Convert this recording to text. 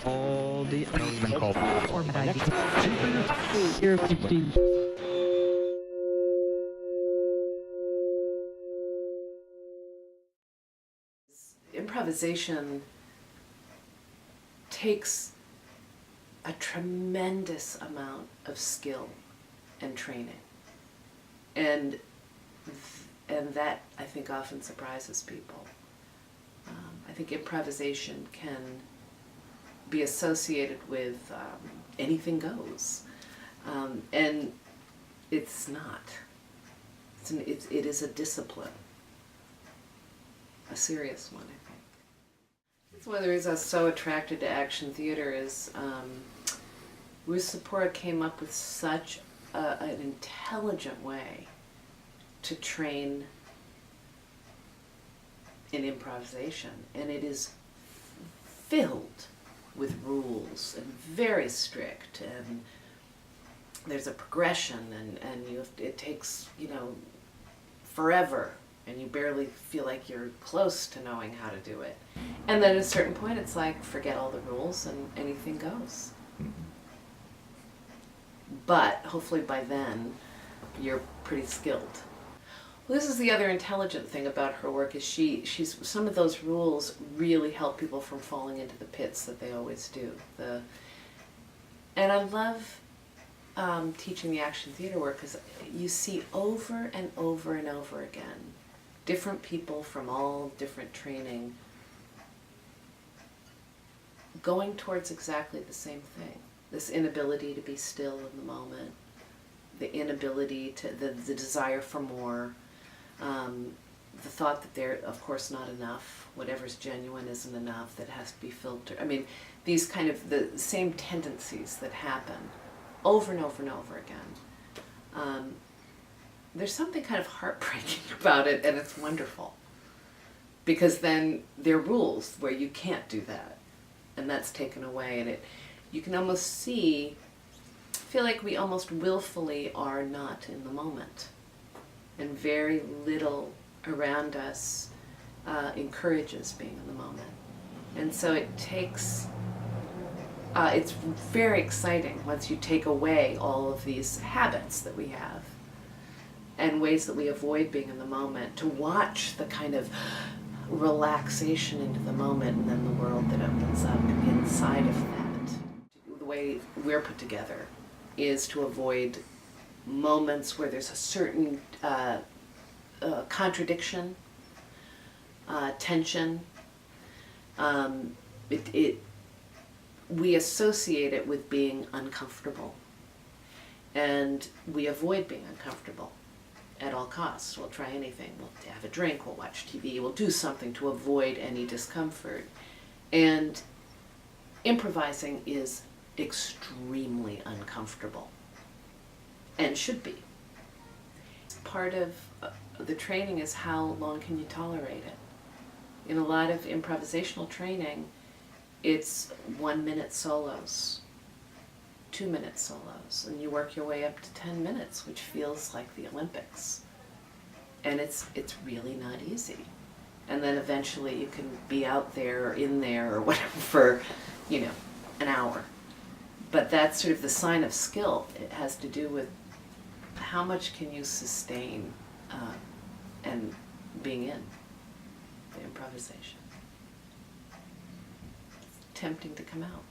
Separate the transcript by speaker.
Speaker 1: all the element called format ID.
Speaker 2: Here 15.
Speaker 3: Improvisation takes a tremendous amount of skill and training, and that I think often surprises people. I think improvisation can be associated with anything goes, and it's not. It is a discipline, a serious one, I think. It's one of the reasons I was so attracted to action theater is Ruth Sapora came up with such an intelligent way to train in improvisation, and it is filled with rules and very strict, and there's a progression, and it takes forever, and you barely feel like you're close to knowing how to do it. And then at a certain point it's like, forget all the rules and anything goes. But hopefully by then you're pretty skilled. Well, this is the other intelligent thing about her work, is she's some of those rules really help people from falling into the pits that they always do. And I love teaching the action theater work, because you see over and over and over again different people from all different training going towards exactly the same thing. This inability to be still in the moment, the inability to, the desire for more, the thought that they're, of course, not enough, whatever's genuine isn't enough, that has to be filtered. I mean, these kind of the same tendencies that happen over and over and over again. There's something kind of heartbreaking about it, and it's wonderful. Because then there are rules where you can't do that, and that's taken away, and you can almost feel like we almost willfully are not in the moment. And very little around us encourages being in the moment. And so it takes, it's very exciting once you take away all of these habits that we have and ways that we avoid being in the moment, to watch the kind of relaxation into the moment, and then the world that opens up inside of that. The way we're put together is to avoid moments where there's a certain contradiction, tension. We associate it with being uncomfortable, and we avoid being uncomfortable at all costs. We'll try anything. We'll have a drink, we'll watch TV, we'll do something to avoid any discomfort. And improvising is extremely uncomfortable, and should be. Part of the training is how long can you tolerate it. In a lot of improvisational training, it's 1 minute solos, 2 minute solos, and you work your way up to 10 minutes, which feels like the Olympics. And it's really not easy. And then eventually you can be out there or in there or whatever for, an hour. But that's sort of the sign of skill. It has to do with how much can you sustain and being in the improvisation. It's tempting to come out.